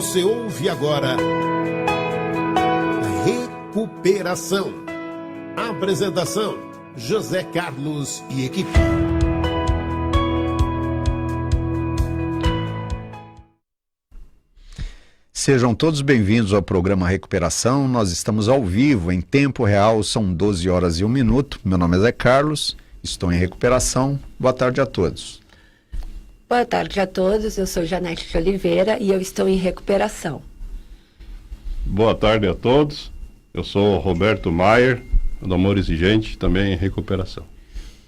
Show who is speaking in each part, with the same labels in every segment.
Speaker 1: Você ouve agora Recuperação. Apresentação: José Carlos e equipe.
Speaker 2: Sejam todos bem-vindos ao programa Recuperação. Nós estamos ao vivo, em tempo real, são 12 horas e 1 minuto. Meu nome é Zé Carlos, estou em recuperação. Boa tarde a todos.
Speaker 3: Boa tarde a todos, eu sou Janete de Oliveira e eu estou em recuperação.
Speaker 4: Boa tarde a todos, eu sou Roberto Maier, do Amor Exigente, também em recuperação.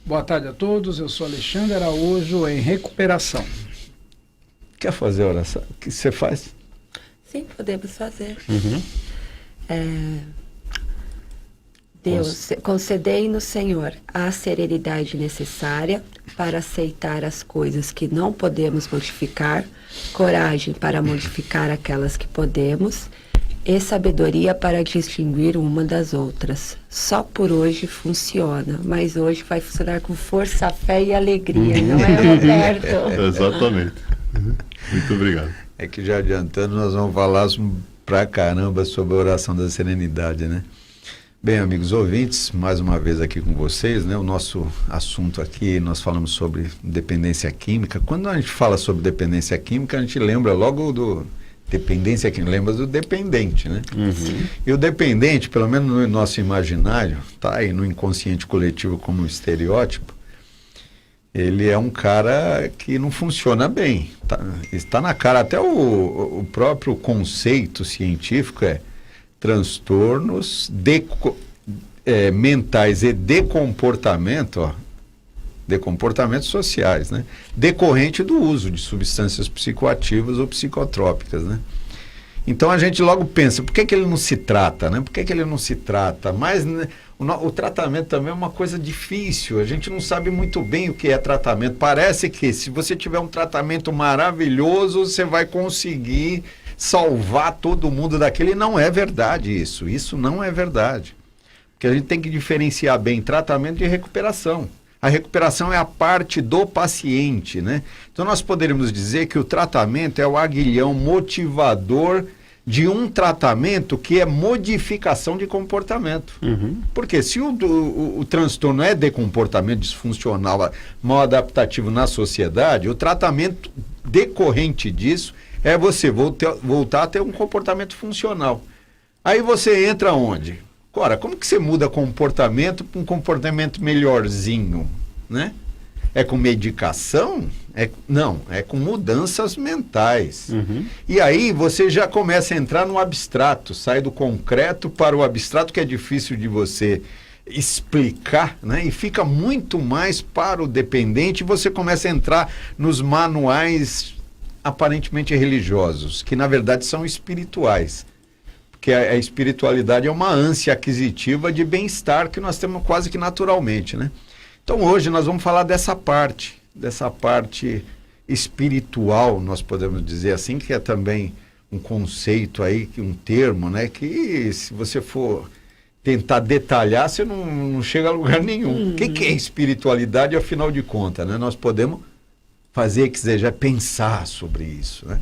Speaker 5: Boa tarde a todos, eu sou Alexandre Araújo, em recuperação.
Speaker 2: Quer fazer a oração? O que você faz?
Speaker 3: Sim, podemos fazer. Deus, concedei-nos, Senhor, a serenidade necessária para aceitar as coisas que não podemos modificar, coragem para modificar aquelas que podemos e sabedoria para distinguir uma das outras. Só por hoje funciona, mas hoje vai funcionar com força, fé e alegria, não é, Roberto?
Speaker 4: Exatamente. Muito obrigado.
Speaker 2: É que já adiantando, nós vamos falar pra caramba sobre a oração da serenidade, né? Bem, amigos ouvintes, mais uma vez aqui com vocês, né? O nosso assunto aqui, nós falamos sobre dependência química. Quando a gente fala sobre dependência química, a gente lembra logo do dependência química, lembra do dependente, né? E o dependente, pelo menos no nosso imaginário, tá aí no inconsciente coletivo como um estereótipo, ele é um cara que não funciona bem. Está na cara, até o próprio conceito científico é transtornos mentais e de comportamento, de comportamentos sociais, né? Decorrente do uso de substâncias psicoativas ou psicotrópicas, né? Então a gente logo pensa, por que ele não se trata, né? Por que ele não se trata? Mas né, o tratamento também é uma coisa difícil, a gente não sabe muito bem o que é tratamento. Parece que se você tiver um tratamento maravilhoso, você vai conseguir salvar todo mundo daquele. E não é verdade isso não é verdade. Porque a gente tem que diferenciar bem tratamento de recuperação. A recuperação é a parte do paciente, né? Então nós poderíamos dizer que o tratamento é o aguilhão motivador de um tratamento que é modificação de comportamento. Porque se o transtorno é de comportamento disfuncional, mal adaptativo na sociedade, o tratamento decorrente disso é você voltar a ter um comportamento funcional. Aí você entra onde? Ora, como que você muda comportamento para um comportamento melhorzinho, né? É com medicação? Não, é com mudanças mentais. E aí você já começa a entrar no abstrato, sai do concreto para o abstrato, que é difícil de você explicar, né? E fica muito mais para o dependente, e você começa a entrar nos manuais aparentemente religiosos, que na verdade são espirituais. Porque a espiritualidade é uma ânsia aquisitiva de bem-estar que nós temos quase que naturalmente, né? Então hoje nós vamos falar dessa parte espiritual, nós podemos dizer assim, que é também um conceito aí, um termo, né? Que se você for tentar detalhar, você não chega a lugar nenhum. O que é espiritualidade, afinal de contas, né? Nós podemos fazer, que seja, pensar sobre isso, né?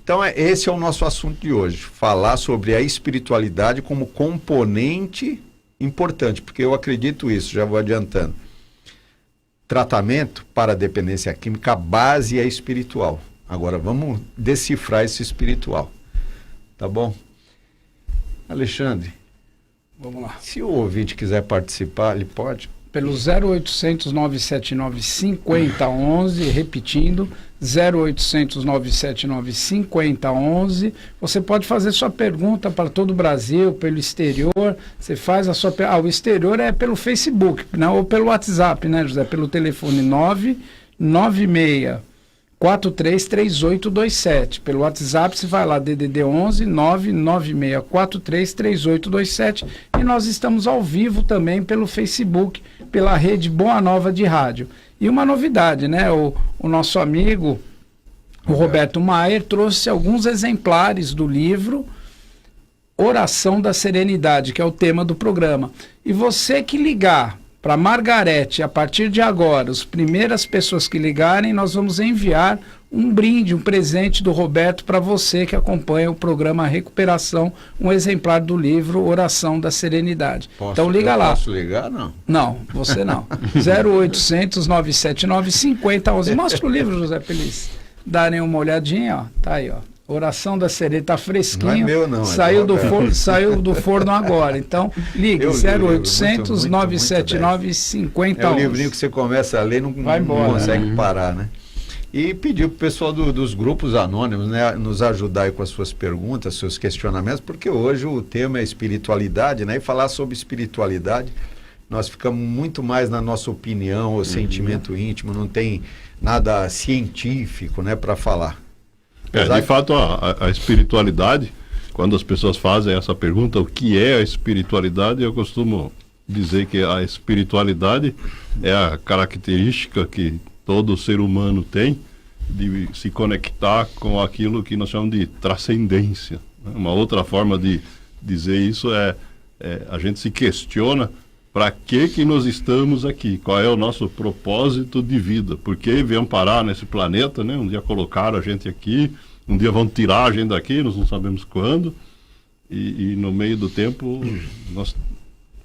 Speaker 2: Então esse é o nosso assunto de hoje, falar sobre a espiritualidade como componente importante, porque eu acredito isso, já vou adiantando. Tratamento para a dependência química, a base é espiritual. Agora vamos decifrar esse espiritual, tá bom? Alexandre,
Speaker 5: Vamos lá.
Speaker 2: Se o ouvinte quiser participar, ele pode?
Speaker 5: Pelo 0800 979 5011, repetindo, 0800 979 5011. Você pode fazer sua pergunta para todo o Brasil, pelo exterior. Você faz a sua o exterior é pelo Facebook, né? Ou pelo WhatsApp, né, José? Pelo telefone 996 433827. Pelo WhatsApp você vai lá, DDD 11 996 433827. E nós estamos ao vivo também pelo Facebook, pela rede Boa Nova de Rádio. E uma novidade, né? O nosso amigo, o Roberto Maier, trouxe alguns exemplares do livro Oração da Serenidade, que é o tema do programa. E você que ligar Para Margarete, a partir de agora, as primeiras pessoas que ligarem, nós vamos enviar um brinde, um presente do Roberto para você que acompanha o programa Recuperação, um exemplar do livro Oração da Serenidade. Então liga lá.
Speaker 2: Posso ligar, não?
Speaker 5: Não, você não. 0800 979 5011. Mostra o livro, José Feliz. Darem uma olhadinha, ó. Tá aí, ó. Oração da Serenidade, tá fresquinho.
Speaker 2: Não é meu, não.
Speaker 5: Saiu do forno agora. Então, ligue 0800 979 5011.
Speaker 2: É o livrinho que você começa a ler, não consegue parar, né? E pedir para o pessoal dos grupos anônimos, né, nos ajudar aí com as suas perguntas, seus questionamentos, porque hoje o tema é espiritualidade, né? E falar sobre espiritualidade, nós ficamos muito mais na nossa opinião, o sentimento íntimo, não tem nada científico, né, para falar.
Speaker 4: De fato, a espiritualidade, quando as pessoas fazem essa pergunta, o que é a espiritualidade, eu costumo dizer que a espiritualidade é a característica que todo ser humano tem de se conectar com aquilo que nós chamamos de transcendência. Uma outra forma de dizer isso é a gente se questiona para que nós estamos aqui, qual é o nosso propósito de vida, por que viemos parar nesse planeta, né? Um dia colocaram a gente aqui, um dia vão tirar a gente daqui, nós não sabemos quando, e no meio do tempo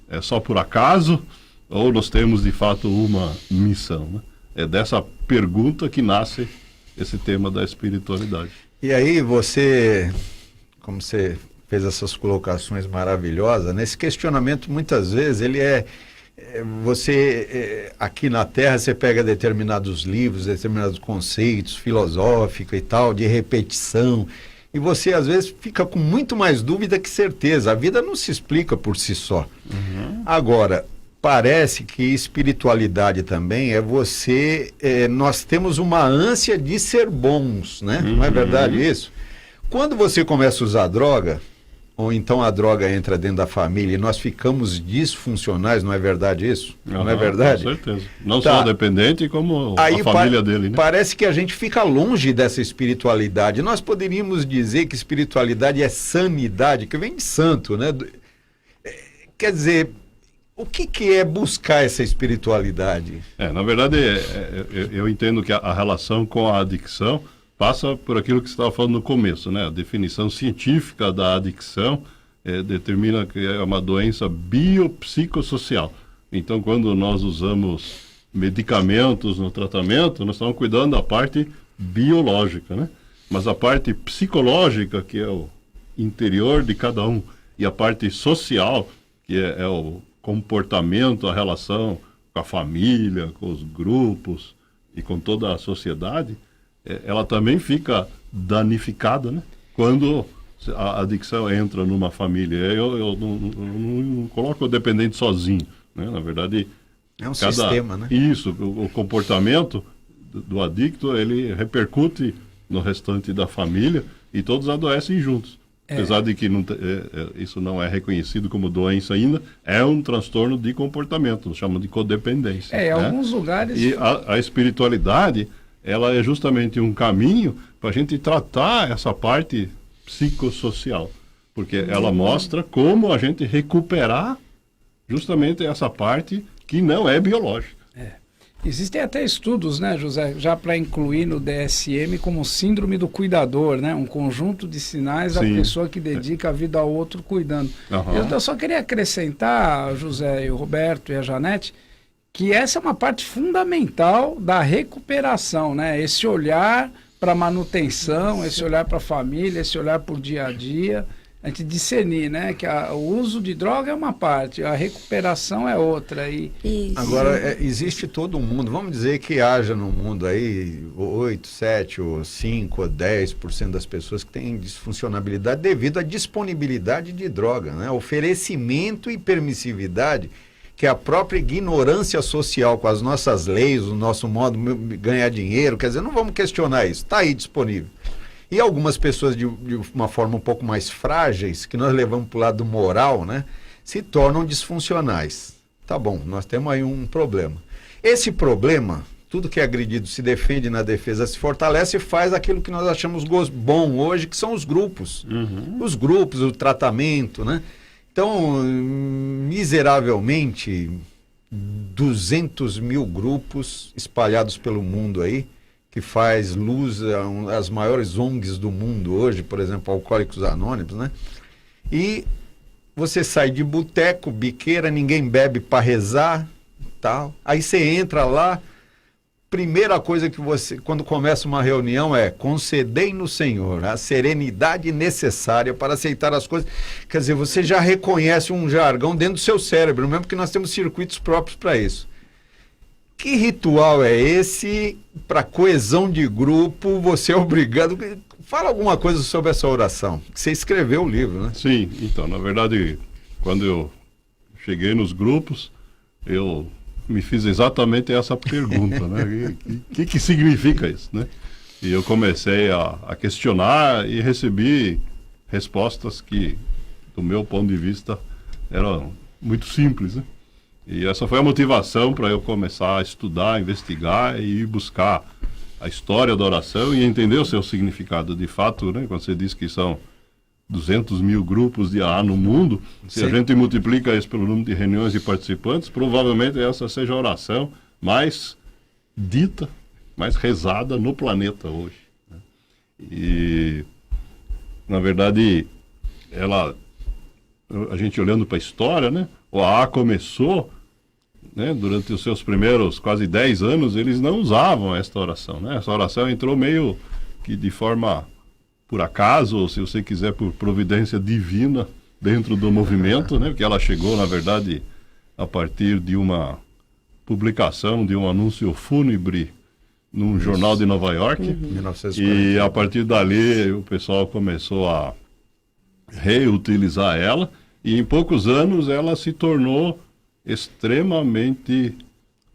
Speaker 4: é só por acaso, ou nós temos de fato uma missão, né? É dessa pergunta que nasce esse tema da espiritualidade.
Speaker 2: E aí você, como você fez essas colocações maravilhosas, nesse questionamento muitas vezes ele aqui na Terra você pega determinados livros, determinados conceitos filosóficos e tal, de repetição, e você às vezes fica com muito mais dúvida que certeza. A vida não se explica por si só. Agora, parece que espiritualidade também nós temos uma ânsia de ser bons, né? Não é verdade isso? Quando você começa a usar droga, ou então a droga entra dentro da família e nós ficamos disfuncionais, não é verdade isso? Não é verdade?
Speaker 4: Com certeza. Não só o dependente, como
Speaker 2: aí
Speaker 4: a família dele, né?
Speaker 2: Parece que a gente fica longe dessa espiritualidade. Nós poderíamos dizer que espiritualidade é sanidade, que vem de santo, né? Quer dizer, o que é buscar essa espiritualidade?
Speaker 4: Na verdade, eu entendo que a relação com a adicção passa por aquilo que você estava falando no começo, né? A definição científica da adicção determina que é uma doença biopsicossocial. Então, quando nós usamos medicamentos no tratamento, nós estamos cuidando da parte biológica, né? Mas a parte psicológica, que é o interior de cada um, e a parte social, que é o comportamento, a relação com a família, com os grupos e com toda a sociedade, ela também fica danificada, né? Quando a adicção entra numa família. Eu não coloco o dependente sozinho, né? Na verdade,
Speaker 2: é um sistema, né?
Speaker 4: Isso, o comportamento do adicto, ele repercute no restante da família e todos adoecem juntos. Apesar de que isso não é reconhecido como doença ainda, é um transtorno de comportamento, chamam de codependência.
Speaker 5: Em alguns lugares...
Speaker 4: E a espiritualidade, ela é justamente um caminho para a gente tratar essa parte psicossocial, porque ela mostra como a gente recuperar justamente essa parte que não é biológica.
Speaker 5: Existem até estudos, né, José, já para incluir no DSM como síndrome do cuidador, né, um conjunto de sinais da pessoa que dedica a vida ao outro cuidando. Eu só queria acrescentar, José, e o Roberto e a Janete, que essa é uma parte fundamental da recuperação, né, esse olhar para manutenção, esse olhar para a família, esse olhar para o dia a dia, a gente discernir, né, que o uso de droga é uma parte, a recuperação é outra.
Speaker 2: Agora, existe todo um mundo, vamos dizer que haja no mundo aí 8, 7, ou 5, ou 10% das pessoas que têm disfuncionalidade devido à disponibilidade de droga, né? Oferecimento e permissividade, que a própria ignorância social com as nossas leis, o nosso modo de ganhar dinheiro, quer dizer, não vamos questionar isso, está aí disponível. E algumas pessoas de uma forma um pouco mais frágeis, que nós levamos para o lado moral, né, se tornam disfuncionais. Tá bom, nós temos aí um problema. Esse problema, tudo que é agredido se defende, na defesa se fortalece e faz aquilo que nós achamos bom hoje, que são os grupos. Os grupos, o tratamento, né? Então, miseravelmente, 200 mil grupos espalhados pelo mundo aí, que faz luz às maiores ONGs do mundo hoje, por exemplo, Alcoólicos Anônimos, né? E você sai de boteco, biqueira, ninguém bebe para rezar, tal. Aí você entra lá, primeira coisa que você, quando começa uma reunião, é concedei no Senhor a serenidade necessária para aceitar as coisas. Quer dizer, você já reconhece um jargão dentro do seu cérebro, mesmo que nós temos circuitos próprios para isso. Que ritual é esse para coesão de grupo? Você é obrigado... Fala alguma coisa sobre essa oração. Você escreveu o livro, né?
Speaker 4: Sim, então, na verdade, quando eu cheguei nos grupos, eu me fiz exatamente essa pergunta, né? O que significa isso, né? E eu comecei a questionar e recebi respostas que, do meu ponto de vista, eram muito simples, né? E essa foi a motivação para eu começar a estudar, investigar e ir buscar a história da oração e entender o seu significado. De fato, né, quando você diz que são 200 mil grupos de AA no mundo, se a gente multiplica isso pelo número de reuniões e participantes, provavelmente essa seja a oração mais dita, mais rezada no planeta hoje, né? E, na verdade, a gente olhando para a história, né, o AA começou, né, durante os seus primeiros quase 10 anos, eles não usavam esta oração, né? Essa oração entrou meio que de forma por acaso, ou se você quiser, por providência divina dentro do movimento, né? Porque ela chegou, na verdade, a partir de uma publicação, de um anúncio fúnebre num jornal de Nova York. 1940. E a partir dali o pessoal começou a reutilizar ela, e em poucos anos ela se tornou extremamente,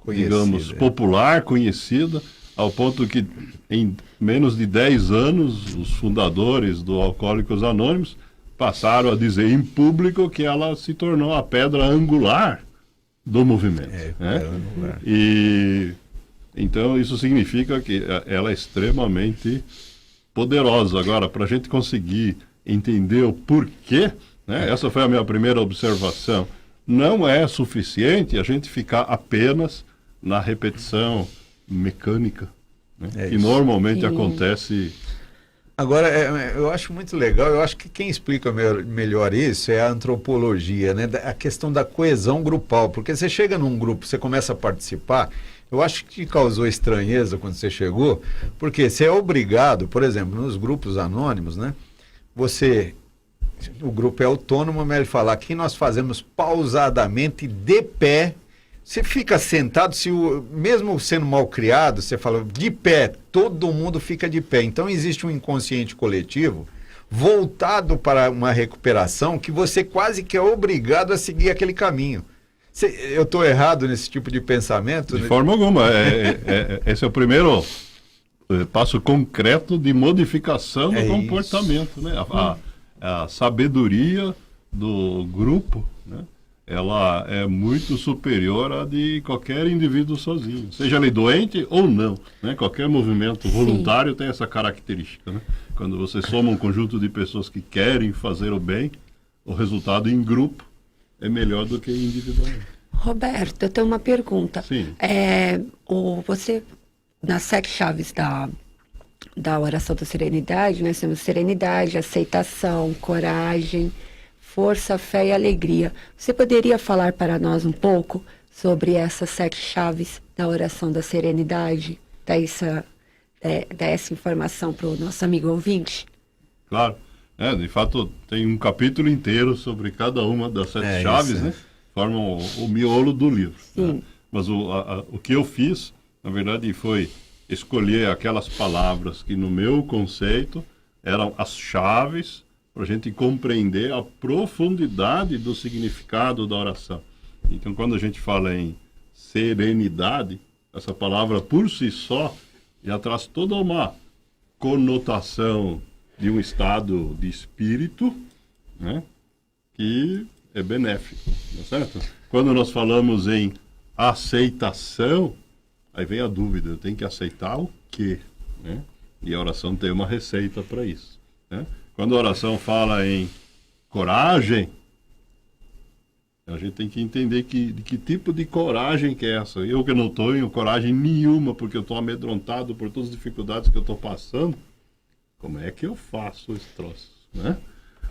Speaker 4: digamos, popular, conhecida, ao ponto que em menos de 10 anos os fundadores do Alcoólicos Anônimos passaram a dizer em público que ela se tornou a pedra angular do movimento, né? E então isso significa que ela é extremamente poderosa. Agora, para a gente conseguir entender o porquê, né, essa foi a minha primeira observação. Não é suficiente a gente ficar apenas na repetição mecânica, né, que normalmente acontece.
Speaker 2: Agora, eu acho muito legal, eu acho que quem explica melhor isso é a antropologia, né? A questão da coesão grupal, porque você chega num grupo, você começa a participar, eu acho que te causou estranheza quando você chegou, porque você é obrigado, por exemplo, nos grupos anônimos, né? O grupo é autônomo, mas ele fala, aqui nós fazemos pausadamente, de pé. Você fica sentado, mesmo sendo mal criado, você fala de pé, todo mundo fica de pé. Então existe um inconsciente coletivo voltado para uma recuperação que você quase que é obrigado a seguir aquele caminho. Eu estou errado nesse tipo de pensamento?
Speaker 4: De forma alguma. Esse é o primeiro passo concreto de modificação do comportamento, né? A sabedoria do grupo, né, ela é muito superior à de qualquer indivíduo sozinho, seja ele doente ou não, né? Qualquer movimento voluntário tem essa característica, né? Quando você soma um conjunto de pessoas que querem fazer o bem, o resultado em grupo é melhor do que individualmente.
Speaker 3: Roberto, eu tenho uma pergunta.
Speaker 4: Sim.
Speaker 3: Você, nas 7 chaves da oração da serenidade, nós temos serenidade, aceitação, coragem, força, fé e alegria. Você poderia falar para nós um pouco sobre essas 7 chaves da oração da serenidade? Dar essa informação para o nosso amigo ouvinte?
Speaker 4: Claro. De fato, tem um capítulo inteiro sobre cada uma das 7 chaves, né? Formam o miolo do livro. Né? Mas o que eu fiz, na verdade, foi escolher aquelas palavras que, no meu conceito, eram as chaves para a gente compreender a profundidade do significado da oração. Então, quando a gente fala em serenidade, essa palavra por si só já traz toda uma conotação de um estado de espírito, né, que é benéfico, não é certo? Quando nós falamos em aceitação, aí vem a dúvida, eu tenho que aceitar o quê? Né? E a oração tem uma receita para isso, né? Quando a oração fala em coragem, A gente tem que entender de que tipo de coragem que é essa. Eu que não tenho coragem nenhuma, porque eu estou amedrontado por todas as dificuldades que eu estou passando, como é que eu faço esse troço, né?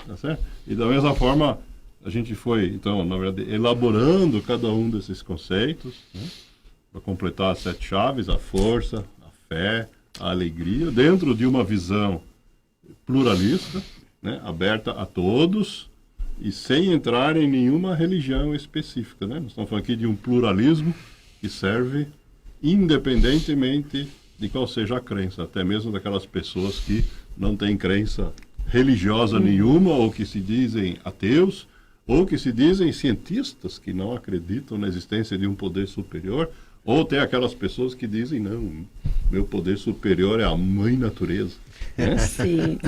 Speaker 4: Tá certo? E da mesma forma, a gente foi, então, na verdade, elaborando cada um desses conceitos, né? Para completar as 7 chaves: a força, a fé, a alegria, dentro de uma visão pluralista, né? Aberta a todos, e sem entrar em nenhuma religião específica, né? Nós estamos falando aqui de um pluralismo que serve independentemente de qual seja a crença, até mesmo daquelas pessoas que não têm crença religiosa nenhuma, ou que se dizem ateus, ou que se dizem cientistas que não acreditam na existência de um poder superior, ou tem aquelas pessoas que dizem, não, meu poder superior é a mãe natureza. Né?
Speaker 3: Sim.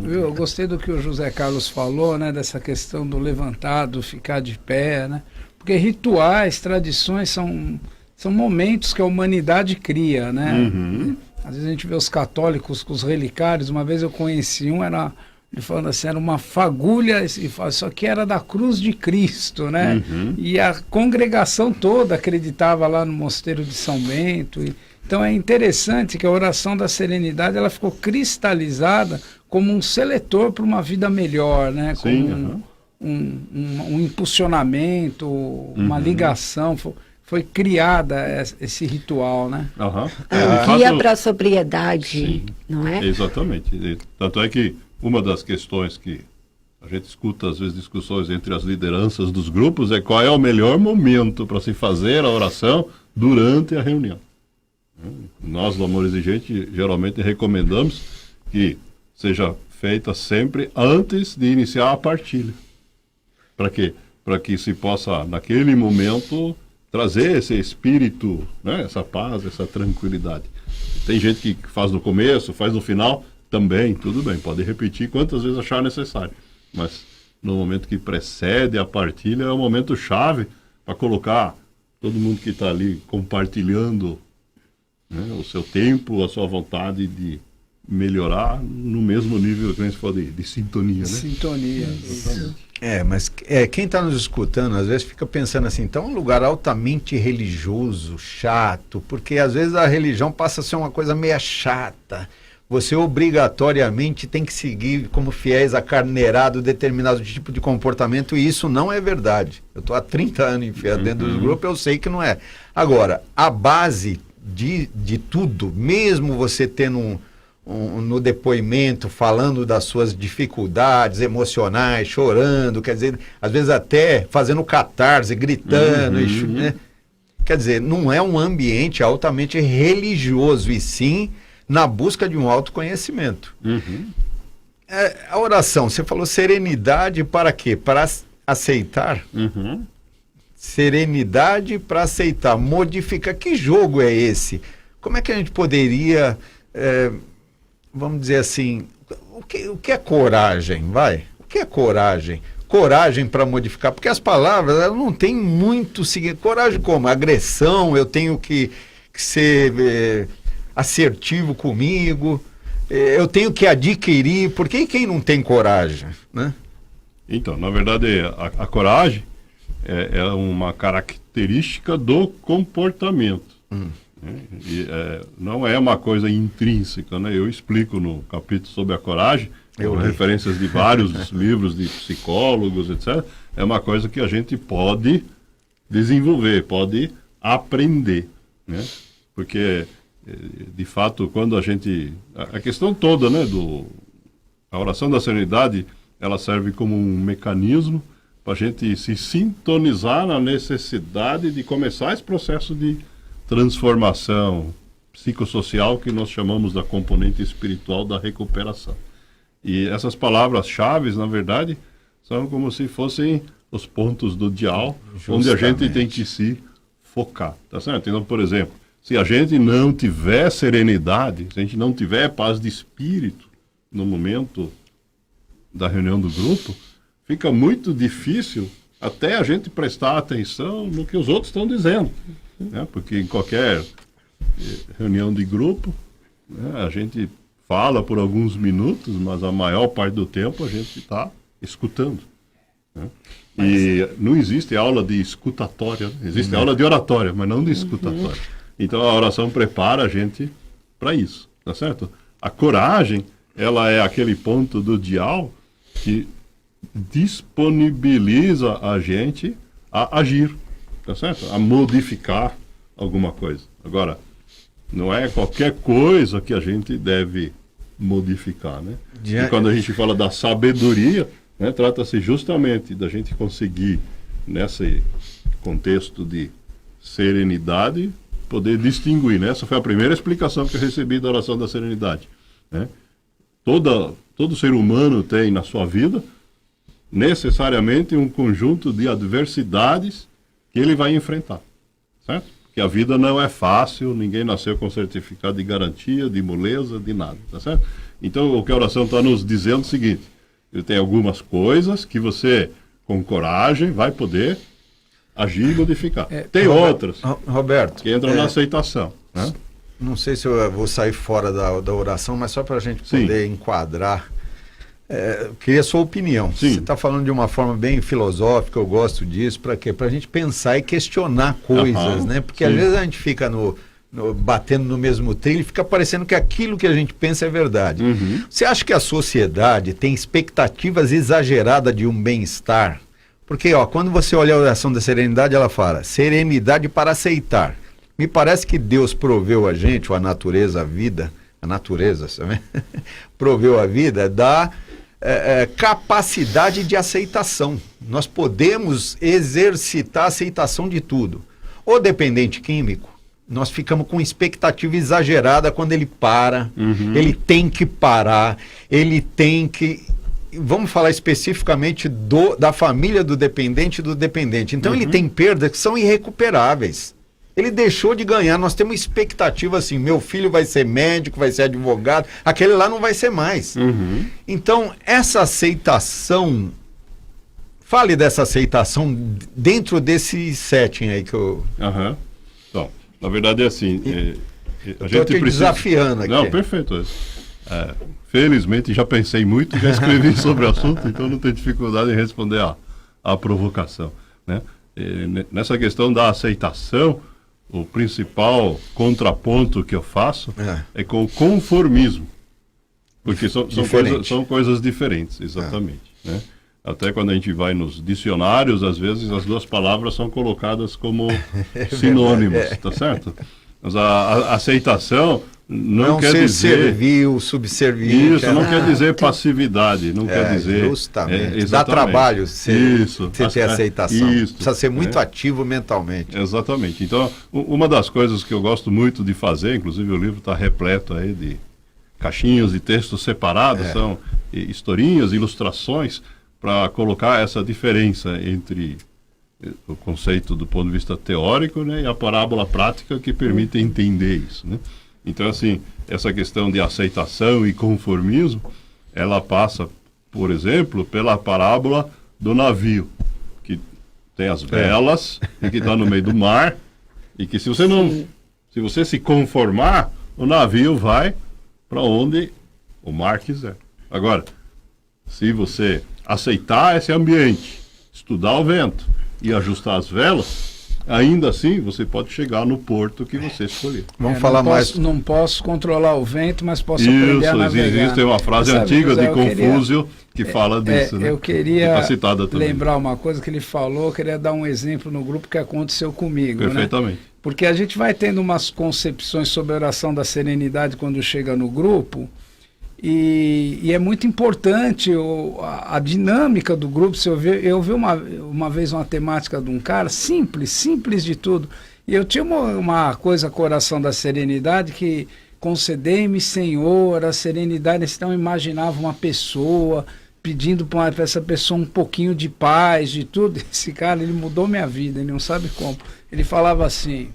Speaker 5: Eu gostei do que o José Carlos falou, né, dessa questão do levantado, ficar de pé, né? Porque rituais, tradições são momentos que a humanidade cria, né?
Speaker 4: Uhum.
Speaker 5: Às vezes a gente vê os católicos com os relicários. Uma vez eu conheci ele falando assim, era uma fagulha, e fala, isso aqui era da cruz de Cristo, né?
Speaker 4: Uhum.
Speaker 5: E a congregação toda acreditava lá no Mosteiro de São Bento. Então é interessante que a oração da serenidade ela ficou cristalizada como um seletor para uma vida melhor, né?
Speaker 4: Sim,
Speaker 5: Como um impulsionamento, uma ligação. Foi criada esse ritual, né?
Speaker 4: Uhum.
Speaker 3: Um guia para a sobriedade,
Speaker 4: sim,
Speaker 3: não é?
Speaker 4: Exatamente. Tanto é que uma das questões que a gente escuta, às vezes, discussões entre as lideranças dos grupos é qual é o melhor momento para se fazer a oração durante a reunião. Nós, do Amor Exigente, geralmente recomendamos que seja feita sempre antes de iniciar a partilha. Para quê? Para que se possa, naquele momento, trazer esse espírito, né? Essa paz, essa tranquilidade. Tem gente que faz no começo, faz no final, também, tudo bem, pode repetir quantas vezes achar necessário. Mas no momento que precede a partilha é o momento chave para colocar todo mundo que está ali compartilhando, né, o seu tempo, a sua vontade de melhorar no mesmo nível que a gente fala de sintonia, né?
Speaker 5: Sintonia.
Speaker 2: Mas quem está nos escutando, às vezes fica pensando assim, então é um lugar altamente religioso, chato, porque às vezes a religião passa a ser uma coisa meio chata. Você obrigatoriamente tem que seguir como fiéis acarneirado determinado tipo de comportamento, e isso não é verdade. Eu estou há 30 anos enfiado dentro dos grupos, eu sei que não é. Agora, a base de tudo, mesmo você tendo no depoimento, falando das suas dificuldades emocionais, chorando, quer dizer, às vezes até fazendo catarse, gritando, né? Quer dizer, não é um ambiente altamente religioso, e sim na busca de um autoconhecimento. A oração, você falou serenidade para quê? Para aceitar? Serenidade para aceitar, modificar. Que jogo é esse? Como é que a gente poderia, vamos dizer assim, o que é coragem, vai? O que é coragem? Coragem para modificar, porque as palavras elas não têm muito seguinte. Coragem como? Agressão, eu tenho que ser assertivo comigo, eu tenho que adquirir, porque quem não tem coragem, né?
Speaker 4: Então, na verdade, a coragem é uma característica do comportamento. Né? E, não é uma coisa intrínseca, né? Eu explico no capítulo sobre a coragem, com referências de vários livros de psicólogos, etc. É uma coisa que a gente pode desenvolver, pode aprender, né? Porque, de fato, quando a gente... A questão toda, né, a oração da serenidade, ela serve como um mecanismo para a gente se sintonizar na necessidade de começar esse processo de transformação psicossocial que nós chamamos da componente espiritual da recuperação. E essas palavras-chave, na verdade, são como se fossem os pontos do dial, onde a gente tem que se focar, tá certo? Então, por exemplo, se a gente não tiver serenidade, se a gente não tiver paz de espírito no momento da reunião do grupo, fica muito difícil até a gente prestar atenção no que os outros estão dizendo, né? Porque em qualquer reunião de grupo, né, a gente fala por alguns minutos, mas a maior parte do tempo a gente está escutando, né? E não existe aula de escutatória, existe aula de oratória, mas não de escutatória. Então a oração prepara a gente para isso, tá certo? A coragem, ela é aquele ponto do dial que disponibiliza a gente a agir, tá certo? A modificar alguma coisa. Agora, não é qualquer coisa que a gente deve modificar, né? E quando a gente fala da sabedoria, né, trata-se justamente da gente conseguir, nesse contexto de serenidade, poder distinguir, né? Essa foi a primeira explicação que eu recebi da oração da serenidade, né? Todo ser humano tem na sua vida necessariamente um conjunto de adversidades que ele vai enfrentar, certo? Que a vida não é fácil, ninguém nasceu com certificado de garantia, de moleza, de nada, tá certo? Então, o que a oração está nos dizendo é o seguinte: tem algumas coisas que você, com coragem, vai poder agir e modificar. Tem outras,
Speaker 2: Roberto,
Speaker 4: que entram na aceitação, né?
Speaker 2: Não sei se eu vou sair fora da oração, mas só para a gente poder enquadrar. Eu queria a sua opinião.
Speaker 4: Sim.
Speaker 2: Você está falando de uma forma bem filosófica, eu gosto disso. Para quê? Para a gente pensar e questionar coisas, né? Porque às vezes a gente fica batendo no mesmo trilho e fica parecendo que aquilo que a gente pensa é verdade. Você acha que a sociedade tem expectativas exageradas de um bem-estar? Porque, quando você olha a oração da serenidade, ela fala, serenidade para aceitar. Me parece que Deus proveu a gente, ou a natureza, a vida, sabe? Proveu a vida da capacidade de aceitação. Nós podemos exercitar a aceitação de tudo. O dependente químico, nós ficamos com expectativa exagerada quando ele para, ele tem que parar, ele tem que... Vamos falar especificamente da família do dependente e do dependente. Então ele tem perdas que são irrecuperáveis. Ele deixou de ganhar, nós temos expectativa assim, meu filho vai ser médico, vai ser advogado, aquele lá não vai ser mais. Então, essa aceitação, fale dessa aceitação dentro desse setting aí que eu...
Speaker 4: Então, na verdade é assim, a gente
Speaker 2: precisa... desafiando aqui.
Speaker 4: Não, perfeito. Felizmente já pensei muito, já escrevi sobre o assunto, então não tenho dificuldade em responder a provocação, né? Nessa questão da aceitação, o principal contraponto que eu faço é com o conformismo. Porque são coisas diferentes, exatamente. Né? Até quando a gente vai nos dicionários, às vezes as duas palavras são colocadas como sinônimos, tá certo? Mas a aceitação não quer dizer...
Speaker 2: servil, subserviente.
Speaker 4: Isso, não quer dizer passividade, não quer dizer...
Speaker 2: Justamente. Dá trabalho você ter aceitação. Precisa ser muito ativo mentalmente.
Speaker 4: Exatamente. Então, uma das coisas que eu gosto muito de fazer, inclusive o livro está repleto aí de caixinhas de textos separados, são historinhas, ilustrações, para colocar essa diferença entre o conceito do ponto de vista teórico, né, e a parábola prática que permite entender isso, né? Então, assim, essa questão de aceitação e conformismo, ela passa, por exemplo, pela parábola do navio, que tem as velas e que está no meio do mar, e que se você se conformar, o navio vai para onde o mar quiser. Agora, se você aceitar esse ambiente, estudar o vento e ajustar as velas, ainda assim você pode chegar no porto que você escolher.
Speaker 5: Vamos falar mais. Não posso controlar o vento, mas posso aprender a navegar.
Speaker 4: Existe uma frase antiga de Confúcio que fala disso.
Speaker 5: Eu queria
Speaker 4: citada
Speaker 5: lembrar uma coisa que ele falou, queria dar um exemplo no grupo que aconteceu comigo.
Speaker 4: Perfeitamente.
Speaker 5: Né? Porque a gente vai tendo umas concepções sobre a oração da serenidade quando chega no grupo, e é muito importante a dinâmica do grupo. Eu vi uma vez uma temática de um cara simples de tudo, e eu tinha uma coisa com a oração da serenidade que concedei-me, Senhor, a serenidade. Então eu imaginava uma pessoa pedindo para essa pessoa um pouquinho de paz, de tudo. Esse cara, ele mudou minha vida, ele não sabe como. Ele falava assim,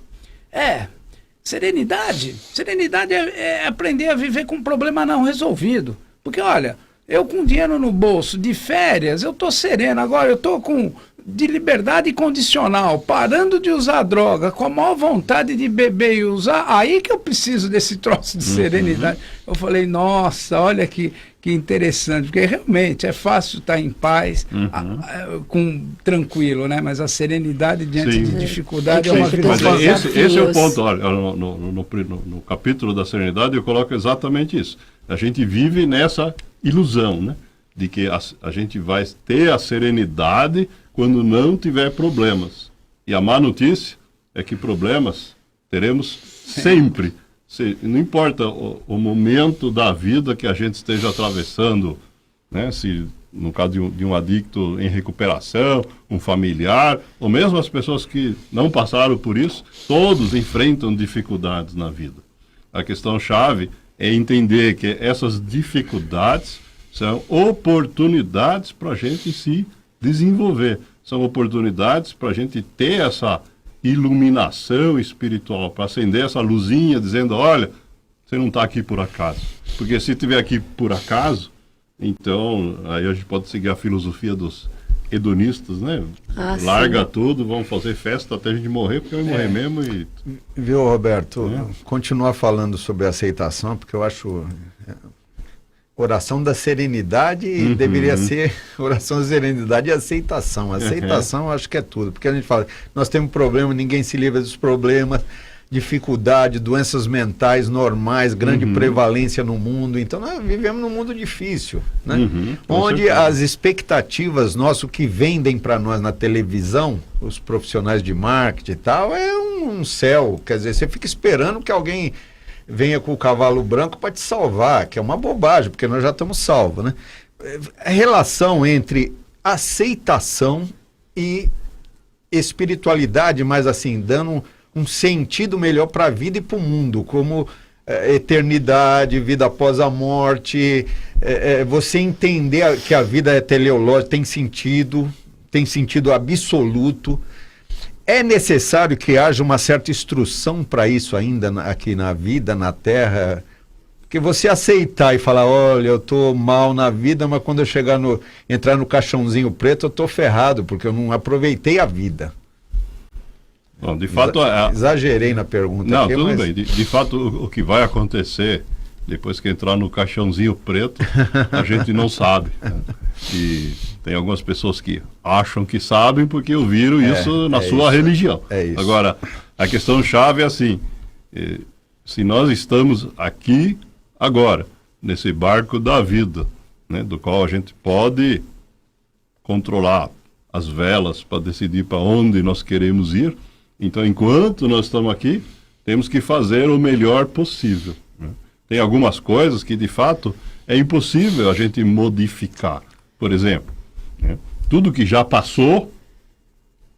Speaker 5: serenidade é aprender a viver com um problema não resolvido. Porque, olha, eu com dinheiro no bolso, de férias, eu tô sereno. Agora eu tô com de liberdade condicional, parando de usar droga, com a maior vontade de beber e usar, aí que eu preciso desse troço de serenidade. Eu falei, nossa, olha que interessante, porque realmente é fácil estar em paz, tranquilo, né? Mas a serenidade diante
Speaker 4: Sim.
Speaker 5: de dificuldade é uma
Speaker 3: Mas
Speaker 5: vida
Speaker 4: Mas
Speaker 3: Desafios.
Speaker 4: esse é o ponto. Olha, no capítulo da serenidade eu coloco exatamente isso. A gente vive nessa ilusão, né? De que a gente vai ter a serenidade quando não tiver problemas. E a má notícia é que problemas teremos sempre. Não importa o momento da vida que a gente esteja atravessando, né? Se no caso de um adicto em recuperação, um familiar, ou mesmo as pessoas que não passaram por isso, todos enfrentam dificuldades na vida. A questão-chave é entender que essas dificuldades são oportunidades para a gente se desenvolver. São oportunidades para a gente ter essa iluminação espiritual, para acender essa luzinha dizendo, olha, você não está aqui por acaso. Porque se estiver aqui por acaso, então aí a gente pode seguir a filosofia dos hedonistas, né? Larga tudo, vamos fazer festa até a gente morrer, porque vai morrer mesmo. E...
Speaker 2: Viu, Roberto? Continuar falando sobre aceitação, porque eu acho... Oração da serenidade deveria ser oração da serenidade e aceitação. Aceitação eu acho que é tudo, porque a gente fala, nós temos problema, ninguém se livra dos problemas, dificuldade, doenças mentais normais, grande prevalência no mundo, então nós vivemos num mundo difícil, né? Onde certeza. As expectativas nossas, o que vendem para nós na televisão, os profissionais de marketing e tal, é um céu, quer dizer, você fica esperando que alguém venha com o cavalo branco para te salvar, que é uma bobagem, porque nós já estamos salvos, né? A relação entre aceitação e espiritualidade, mas assim, dando um sentido melhor para a vida e para o mundo, como eternidade, vida após a morte, você entender que a vida é teleológica, tem sentido absoluto. É necessário que haja uma certa instrução para isso ainda aqui na vida, na Terra, que você aceitar e falar, olha, eu estou mal na vida, mas quando eu entrar no caixãozinho preto, eu estou ferrado, porque eu não aproveitei a vida.
Speaker 4: Bom, de fato...
Speaker 2: Exagerei na pergunta.
Speaker 4: Não,
Speaker 2: aqui,
Speaker 4: tudo
Speaker 2: mas...
Speaker 4: bem. De fato, o que vai acontecer depois que entrar no caixãozinho preto, a gente não sabe, né? E tem algumas pessoas que acham que sabem porque ouviram isso na sua religião.
Speaker 2: É isso.
Speaker 4: Agora, a questão-chave é assim, se nós estamos aqui agora, nesse barco da vida, né, do qual a gente pode controlar as velas para decidir para onde nós queremos ir, então, enquanto nós estamos aqui, temos que fazer o melhor possível, né? Tem algumas coisas que, de fato, é impossível a gente modificar. Por exemplo, né, tudo que já passou,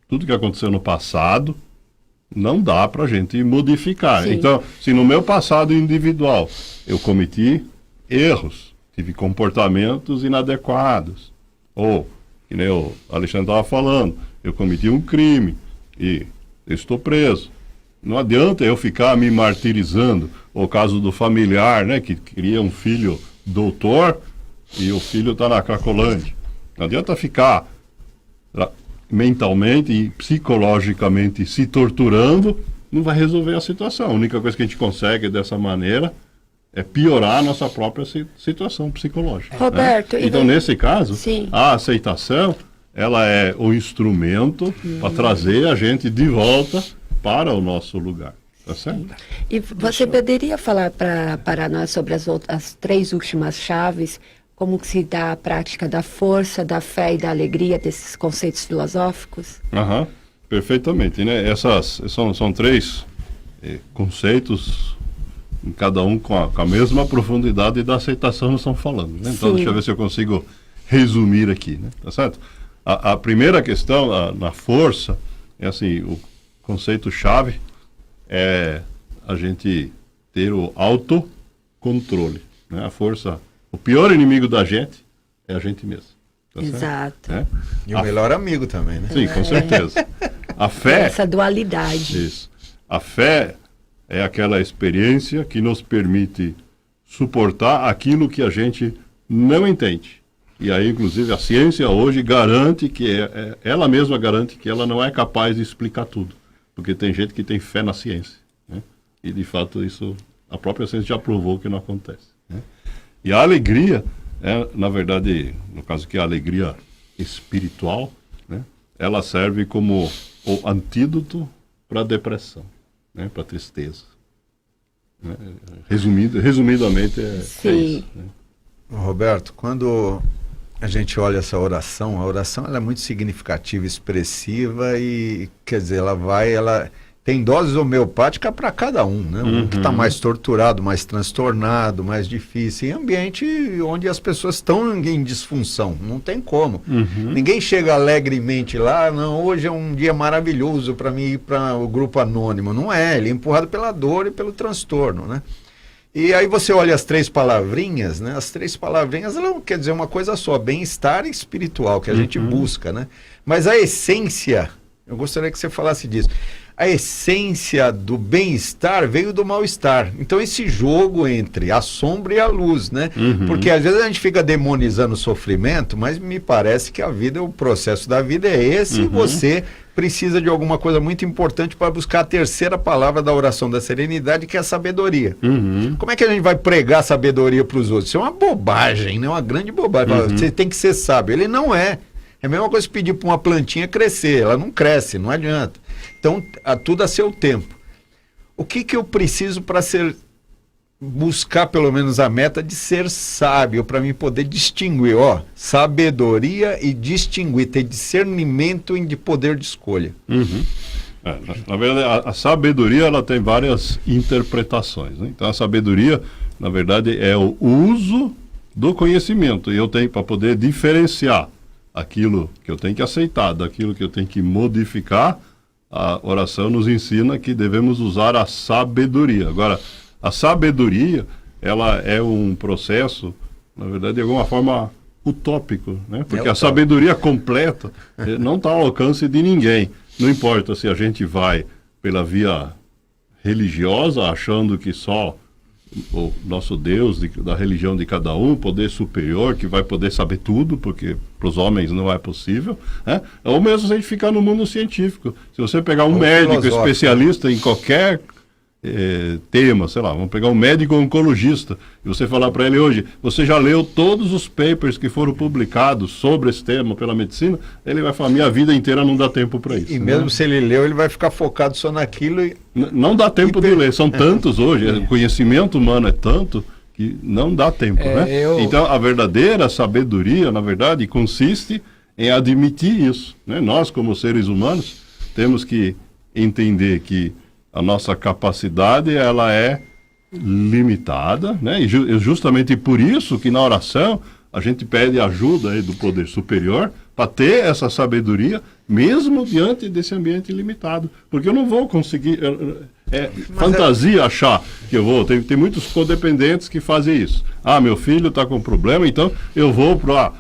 Speaker 4: tudo que aconteceu no passado, não dá para a gente modificar.
Speaker 3: Sim.
Speaker 4: Então, se no meu passado individual eu cometi erros, tive comportamentos inadequados, ou, que nem o Alexandre estava falando, eu cometi um crime e eu estou preso. Não adianta eu ficar me martirizando. O caso do familiar, né, que queria um filho doutor e o filho está na Cracolândia. Não adianta ficar mentalmente e psicologicamente se torturando, não vai resolver a situação. A única coisa que a gente consegue dessa maneira é piorar a nossa própria situação psicológica.
Speaker 3: Roberto,
Speaker 4: né? Então, nesse caso,
Speaker 3: sim,
Speaker 4: a aceitação, ela é o instrumento para trazer a gente de volta para o nosso lugar. Tá certo?
Speaker 3: E você poderia falar para nós sobre as três últimas chaves, como que se dá a prática da força, da fé e da alegria, desses conceitos filosóficos?
Speaker 4: Perfeitamente, né? Essas são três conceitos, cada um com a mesma profundidade da aceitação nós estamos falando, né? Então, deixa eu ver se eu consigo resumir aqui, né? Tá certo? A primeira questão, na força, é assim, o conceito-chave é a gente ter o autocontrole, né? A força, o pior inimigo da gente é a gente mesmo. Tá
Speaker 3: Exato.
Speaker 4: certo?
Speaker 2: E o melhor amigo também, né?
Speaker 4: Sim, com certeza. A fé...
Speaker 3: Essa dualidade.
Speaker 4: Isso. A fé é aquela experiência que nos permite suportar aquilo que a gente não entende. E aí, inclusive, a ciência hoje garante que ela mesma garante que ela não é capaz de explicar tudo. Porque tem gente que tem fé na ciência, né? E, de fato, isso a própria ciência já provou que não acontece, né? E a alegria, na verdade, no caso que a alegria espiritual, né? Ela serve como o antídoto para a depressão, né? Para a tristeza. Né? Resumidamente, é isso, né?
Speaker 2: Roberto, quando a gente olha essa oração, a oração ela é muito significativa, expressiva e, quer dizer, ela tem doses homeopáticas para cada um, né? Um que está mais torturado, mais transtornado, mais difícil, em ambiente onde as pessoas estão em disfunção, não tem como. Ninguém chega alegremente lá, não, hoje é um dia maravilhoso para mim ir para o grupo anônimo, não é, ele é empurrado pela dor e pelo transtorno, né? E aí você olha as 3 palavrinhas, né? As 3 palavrinhas, ela não quer dizer uma coisa só, bem-estar espiritual, que a gente busca, né? Mas a essência, eu gostaria que você falasse disso, a essência do bem-estar veio do mal-estar. Então esse jogo entre a sombra e a luz, né? Porque às vezes a gente fica demonizando o sofrimento, mas me parece que a vida, o processo da vida é esse, e você precisa de alguma coisa muito importante para buscar a terceira palavra da oração da serenidade, que é a sabedoria. Como é que a gente vai pregar sabedoria para os outros? Isso é uma bobagem, né? Uma grande bobagem. Você tem que ser sábio. Ele não é. É a mesma coisa que pedir para uma plantinha crescer. Ela não cresce, não adianta. Então, tudo a seu tempo. O que eu preciso para buscar pelo menos a meta de ser sábio, para mim poder distinguir, sabedoria e distinguir, ter discernimento e de poder de escolha.
Speaker 4: Na verdade, a sabedoria ela tem várias interpretações, né? Então a sabedoria, na verdade, é o uso do conhecimento, e eu tenho para poder diferenciar aquilo que eu tenho que aceitar daquilo que eu tenho que modificar. A oração nos ensina que devemos usar a sabedoria. Agora, a sabedoria, ela é um processo, na verdade, de alguma forma utópico, né? Porque a sabedoria completa não está ao alcance de ninguém. Não importa se a gente vai pela via religiosa, achando que só o nosso Deus, da religião de cada um, poder superior, que vai poder saber tudo, porque para os homens não é possível, né? Ou mesmo se a gente ficar no mundo científico. Se você pegar um médico especialista em qualquer tema, sei lá, vamos pegar um médico oncologista, e você falar para ele hoje, você já leu todos os papers que foram publicados sobre esse tema pela medicina, ele vai falar, minha vida inteira não dá tempo para isso.
Speaker 2: E mesmo se ele leu, ele vai ficar focado só naquilo e...
Speaker 4: Não dá tempo de ler, são tantos hoje, o conhecimento humano é tanto que não dá tempo, né? Então a verdadeira sabedoria, na verdade, consiste em admitir isso, né? Nós, como seres humanos, temos que entender que a nossa capacidade, ela é limitada, né? E justamente por isso que na oração a gente pede ajuda aí do poder superior para ter essa sabedoria, mesmo diante desse ambiente limitado. Porque eu não vou conseguir... fantasia achar que eu vou... Tem muitos codependentes que fazem isso. Meu filho está com problema, então eu vou para...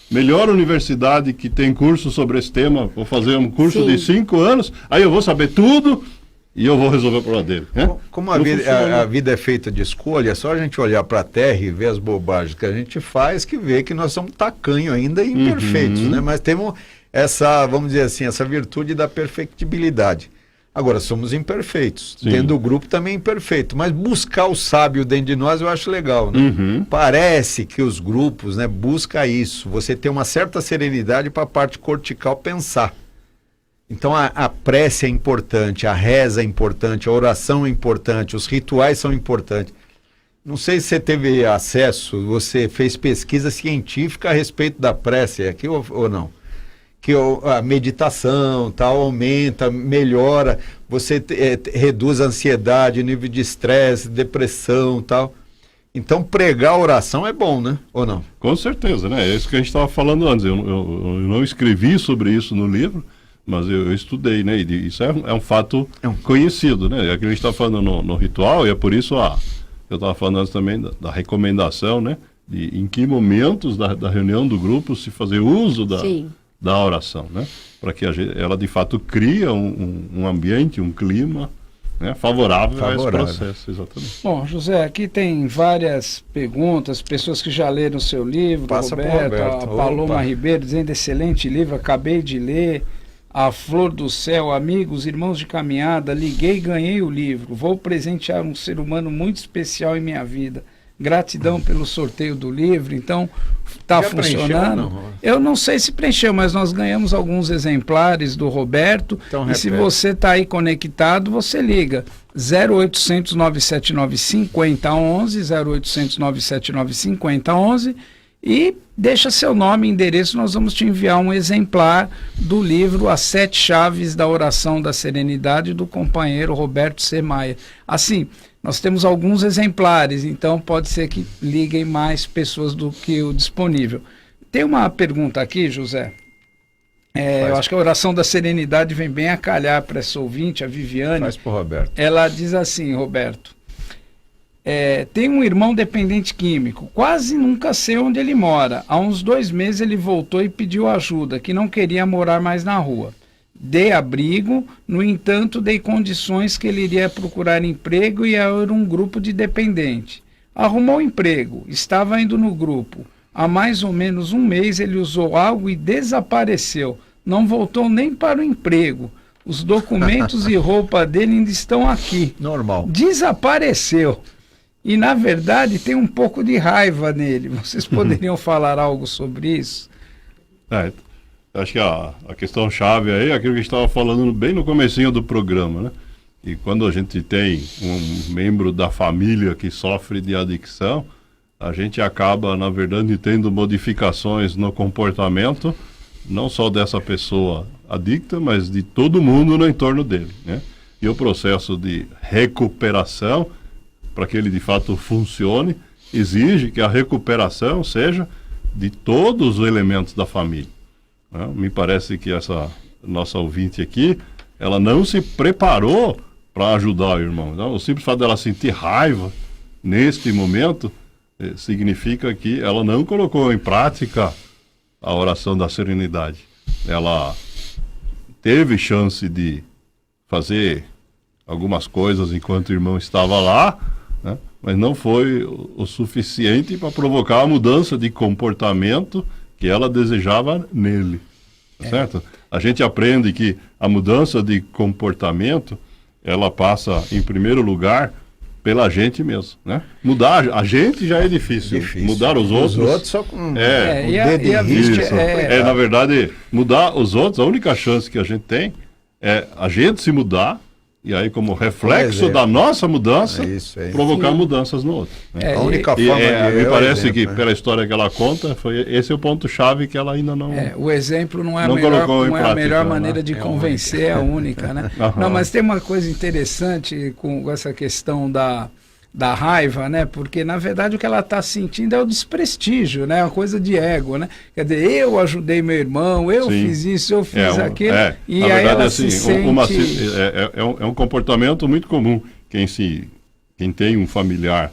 Speaker 4: melhor universidade que tem curso sobre esse tema, vou fazer um curso de 5 anos, aí eu vou saber tudo... e eu vou resolver o problema dele. Né?
Speaker 2: Como a vida é feita de escolha, é só a gente olhar para a Terra e ver as bobagens que a gente faz, que vê que nós somos tacanhos ainda e imperfeitos, né? Mas temos essa, vamos dizer assim, essa virtude da perfectibilidade. Agora, somos imperfeitos. Sim. Dentro do grupo também é imperfeito. Mas buscar o sábio dentro de nós eu acho legal, né? Parece que os grupos, né, buscam isso. Você tem uma certa serenidade para a parte cortical pensar. Então a prece é importante, a reza é importante, a oração é importante, os rituais são importantes. Não sei se você teve acesso, você fez pesquisa científica a respeito da prece aqui ou não? Que a meditação tal aumenta, melhora, você reduz a ansiedade, nível de estresse, depressão tal. Então pregar a oração é bom, né? Ou não?
Speaker 4: Com certeza, né? É isso que a gente estava falando antes. Eu não escrevi sobre isso no livro, mas eu estudei, né? E isso é um fato conhecido, né? É que a gente está falando no ritual, e é por isso eu estava falando antes também da recomendação, né? De em que momentos da reunião do grupo se fazer uso da oração, né? Para que ela de fato cria um ambiente, um clima né, favorável a esse
Speaker 2: Favorável.
Speaker 4: processo, exatamente.
Speaker 5: Bom, José, aqui tem várias perguntas, pessoas que já leram o seu livro,
Speaker 2: Passa pro
Speaker 5: Roberto,
Speaker 2: Roberto.
Speaker 5: a Paloma
Speaker 2: Opa.
Speaker 5: Ribeiro dizendo excelente livro, acabei de ler, a Flor do Céu, amigos, irmãos de caminhada, liguei e ganhei o livro, vou presentear um ser humano muito especial em minha vida. Gratidão pelo sorteio do livro, então está
Speaker 2: Já preencheu,
Speaker 5: funcionando.
Speaker 2: não?
Speaker 5: Eu não sei se preencheu, mas nós ganhamos alguns exemplares do Roberto.
Speaker 2: Então,
Speaker 5: e se
Speaker 2: repete.
Speaker 5: você está aí conectado, você liga 0800 979 5011, 0800 979 5011 e deixa seu nome e endereço, nós vamos te enviar um exemplar do livro As 7 Chaves da Oração da Serenidade do companheiro Roberto C. Maia. Assim, nós temos alguns exemplares, então pode ser que liguem mais pessoas do que o disponível. Tem uma pergunta aqui, José. Eu acho que a oração da serenidade vem bem a calhar para essa ouvinte, a Viviane.
Speaker 2: Faz pro Roberto.
Speaker 5: Ela diz assim, Roberto, tem um irmão dependente químico, quase nunca sei onde ele mora. Há uns 2 meses ele voltou e pediu ajuda, que não queria morar mais na rua. Dei abrigo, no entanto, dei condições que ele iria procurar emprego e era um grupo de dependente. Arrumou emprego, estava indo no grupo. Há mais ou menos 1 mês ele usou algo e desapareceu. Não voltou nem para o emprego. Os documentos e roupa dele ainda estão aqui.
Speaker 2: Normal.
Speaker 5: Desapareceu. E, na verdade, tem um pouco de raiva nele. Vocês poderiam falar algo sobre isso?
Speaker 4: Acho que a questão chave aí é aquilo que a gente estava falando bem no comecinho do programa, né? E quando a gente tem um membro da família que sofre de adicção, a gente acaba, na verdade, tendo modificações no comportamento, não só dessa pessoa adicta, mas de todo mundo no entorno dele, né? E o processo de recuperação, para que ele de fato funcione, exige que a recuperação seja de todos os elementos da família. Me parece que essa nossa ouvinte aqui, ela não se preparou para ajudar o irmão. Então, o simples fato dela sentir raiva neste momento significa que ela não colocou em prática a oração da serenidade. Ela teve chance de fazer algumas coisas enquanto o irmão estava lá, né? Mas não foi o suficiente para provocar a mudança de comportamento que ela desejava nele, certo? A gente aprende que a mudança de comportamento, ela passa, em primeiro lugar, pela gente mesmo, né? Mudar a gente já é difícil. Mudar os outros
Speaker 2: só com
Speaker 4: na verdade, mudar os outros, a única chance que a gente tem é a gente se mudar, e aí, como reflexo da nossa mudança, provocar mudanças no outro. Né?
Speaker 2: A única forma
Speaker 4: me parece que, pela história que ela conta, esse é o ponto-chave que ela ainda não.
Speaker 5: O exemplo não é a melhor maneira de convencer, é a única, né? Não, mas tem uma coisa interessante com essa questão da raiva, né? Porque, na verdade, o que ela está sentindo é o desprestígio, né? Uma coisa de ego, né? Quer dizer, eu ajudei meu irmão, eu fiz isso, eu fiz aquilo, e aí
Speaker 4: verdade,
Speaker 5: ela
Speaker 4: assim,
Speaker 5: se sente...
Speaker 4: é um comportamento muito comum. Quem tem um familiar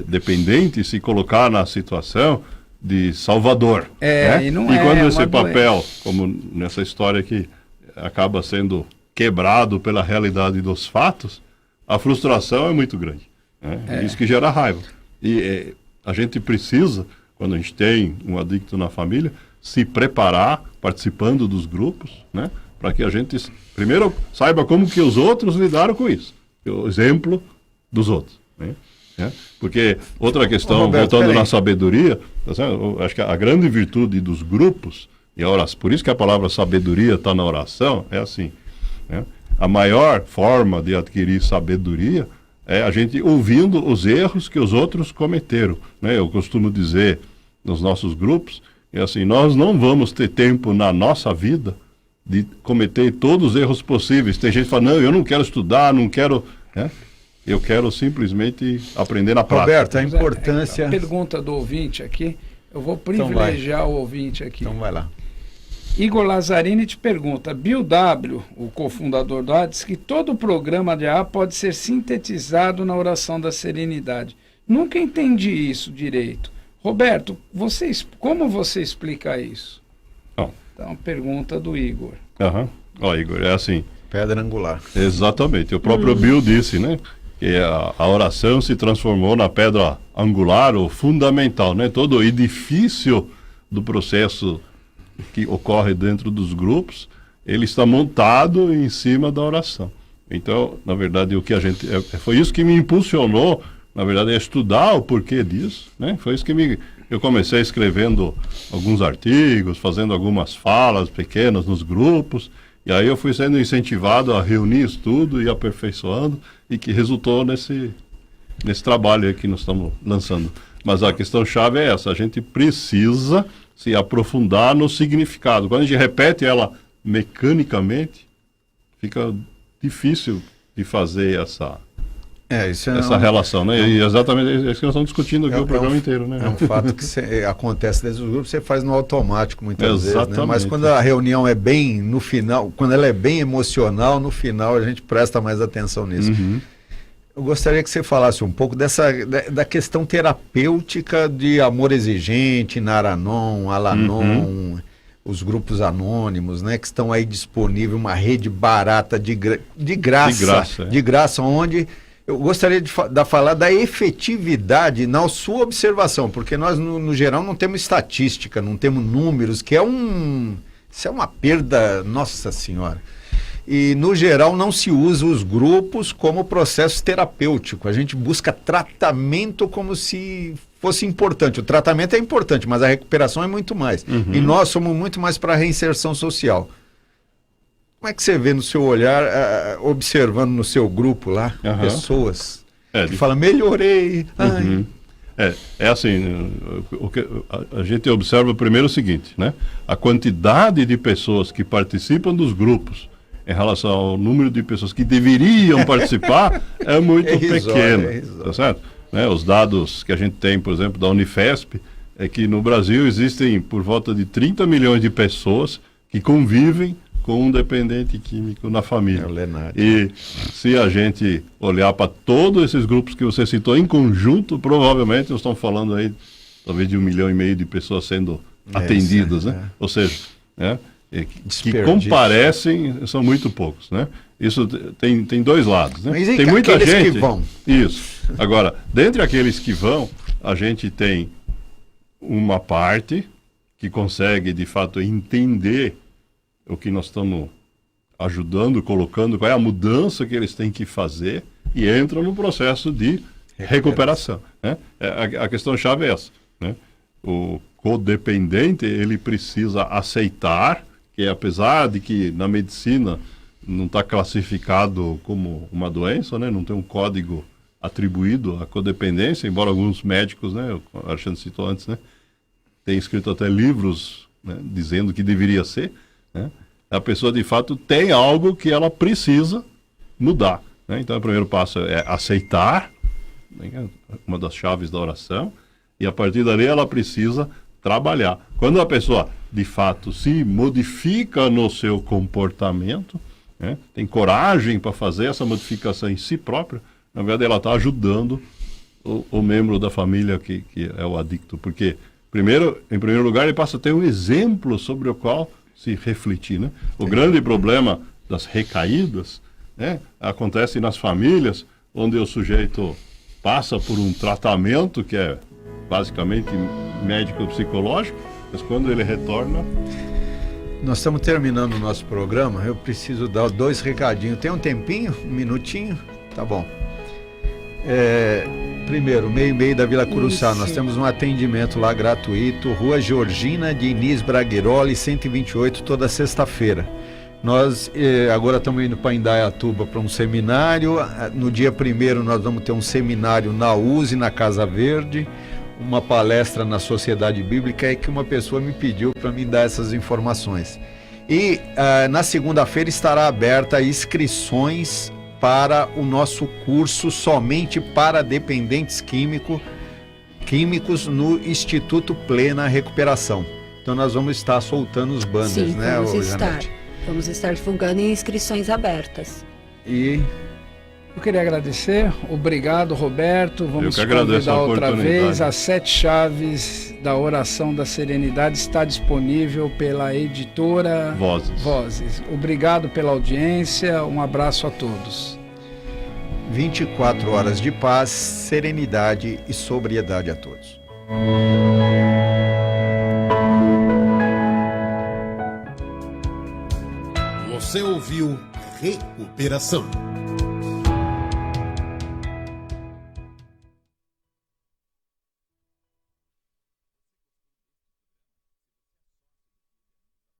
Speaker 4: dependente se colocar na situação de salvador. Né?
Speaker 5: E não
Speaker 4: quando esse papel, como nessa história aqui, acaba sendo quebrado pela realidade dos fatos, a frustração é muito grande. Isso que gera raiva. E a gente precisa, quando a gente tem um adicto na família, se preparar participando dos grupos, né? Para que a gente, primeiro, saiba como que os outros lidaram com isso. O exemplo dos outros. Né? Porque outra questão,
Speaker 2: Roberto,
Speaker 4: voltando na sabedoria, eu acho que a grande virtude dos grupos, e a oração, por isso que a palavra sabedoria está na oração, é assim. Né? A maior forma de adquirir sabedoria é a gente ouvindo os erros que os outros cometeram. Né? Eu costumo dizer nos nossos grupos, assim, nós não vamos ter tempo na nossa vida de cometer todos os erros possíveis. Tem gente que fala, não, eu não quero estudar, não quero... Né? Eu quero simplesmente aprender na prática.
Speaker 2: Roberto, a importância...
Speaker 5: A pergunta do ouvinte aqui, eu vou privilegiar o ouvinte aqui.
Speaker 2: Então vai lá.
Speaker 5: Igor Lazzarini te pergunta, Bill W., o cofundador do ADS, que todo programa de AA pode ser sintetizado na oração da serenidade. Nunca entendi isso direito. Roberto, como você explica isso?
Speaker 4: Bom.
Speaker 5: Então, pergunta do Igor.
Speaker 4: Ó, Igor, é assim,
Speaker 2: Pedra angular.
Speaker 4: Exatamente. O próprio Bill disse, né? Que a oração se transformou na pedra angular ou fundamental, né? Todo o edifício do processo que ocorre dentro dos grupos, ele está montado em cima da oração. Então, na verdade, o que a gente foi isso que me impulsionou, na verdade, a estudar o porquê disso, né? Foi isso que eu comecei escrevendo alguns artigos, fazendo algumas falas pequenas nos grupos, e aí eu fui sendo incentivado a reunir isso tudo e aperfeiçoando, e que resultou nesse trabalho aí que nós estamos lançando. Mas a questão-chave é essa: a gente precisa se aprofundar no significado. Quando a gente repete ela mecanicamente, fica difícil de fazer essa relação, né? E exatamente isso que nós estamos discutindo aqui o programa inteiro, né?
Speaker 2: É um fato que acontece dentro dos grupos, você faz no automático muitas vezes, né? Mas quando a reunião é bem no final, quando ela é bem emocional, no final a gente presta mais atenção nisso.
Speaker 4: Uhum.
Speaker 2: Eu gostaria que você falasse um pouco da questão terapêutica de Amor Exigente, Naranon, Alanon, os grupos anônimos, né, que estão aí disponíveis, uma rede barata de graça, onde eu gostaria de falar da efetividade na sua observação, porque nós, no geral, não temos estatística, não temos números, isso é uma perda, nossa senhora. E, no geral, não se usa os grupos como processo terapêutico. A gente busca tratamento como se fosse importante. O tratamento é importante, mas a recuperação é muito mais. E nós somos muito mais para a reinserção social. Como é que você vê no seu olhar, observando no seu grupo lá, pessoas que falam, melhorei.
Speaker 4: É assim, o que a gente observa primeiro o seguinte, né? A quantidade de pessoas que participam dos grupos em relação ao número de pessoas que deveriam participar é muito pequeno, tá certo? Né? Os dados que a gente tem, por exemplo, da Unifesp, é que no Brasil existem por volta de 30 milhões de pessoas que convivem com um dependente químico na família. E se a gente olhar para todos esses grupos que você citou em conjunto, provavelmente nós estamos falando aí talvez de 1,5 milhão de pessoas sendo atendidas, né? Ou seja, né? Que comparecem são muito poucos, né? Isso tem dois lados, né?
Speaker 2: Mas
Speaker 4: tem muita gente
Speaker 2: que vão.
Speaker 4: Isso. Agora, dentre aqueles que vão, a gente tem uma parte que consegue de fato entender o que nós estamos ajudando, colocando, qual é a mudança que eles têm que fazer, e entra no processo de recuperação, né? A questão-chave é essa, né? O codependente, ele precisa aceitar que, apesar de que na medicina não está classificado como uma doença, né? Não tem um código atribuído à codependência, embora alguns médicos, né? O Alexandre citou antes, né? Tem escrito até livros, né? Dizendo que deveria ser, né? A pessoa de fato tem algo que ela precisa mudar, né? Então o primeiro passo é aceitar, né? Uma das chaves da oração, e a partir dali ela precisa trabalhar. Quando a pessoa de fato se modifica no seu comportamento, né? Tem coragem para fazer essa modificação em si própria, na verdade ela está ajudando o membro da família que é o adicto, porque em primeiro lugar ele passa a ter um exemplo sobre o qual se refletir, né? O grande problema das recaídas, né, acontece nas famílias onde o sujeito passa por um tratamento que é basicamente médico-psicológico, mas quando ele retorna...
Speaker 2: Nós estamos terminando o nosso programa, eu preciso dar 2 recadinhos. Tem um tempinho? 1 minutinho? Tá bom. Primeiro, meio da Vila Curuçá, nós temos um atendimento lá gratuito, Rua Georgina Diniz Braguiroli, 128, toda sexta-feira. Nós agora estamos indo para Indaiatuba para um seminário. No dia 1º nós vamos ter um seminário na USE, na Casa Verde, uma palestra na Sociedade Bíblica, que uma pessoa me pediu para me dar essas informações. E na segunda-feira estará aberta inscrições para o nosso curso somente para dependentes químicos no Instituto Plena Recuperação. Então nós vamos estar soltando os banners,
Speaker 3: sim,
Speaker 2: né?
Speaker 3: Vamos estar divulgando em inscrições abertas.
Speaker 2: E
Speaker 5: Eu queria agradecer, obrigado Roberto, vamos
Speaker 4: que agradeço a
Speaker 5: convidar outra
Speaker 4: oportunidade.
Speaker 5: vez. As 7 chaves da oração da serenidade está disponível pela editora
Speaker 4: Vozes.
Speaker 5: Obrigado pela audiência, um abraço a todos.
Speaker 2: 24 horas de paz, serenidade e sobriedade a todos.
Speaker 1: Você ouviu Recuperação.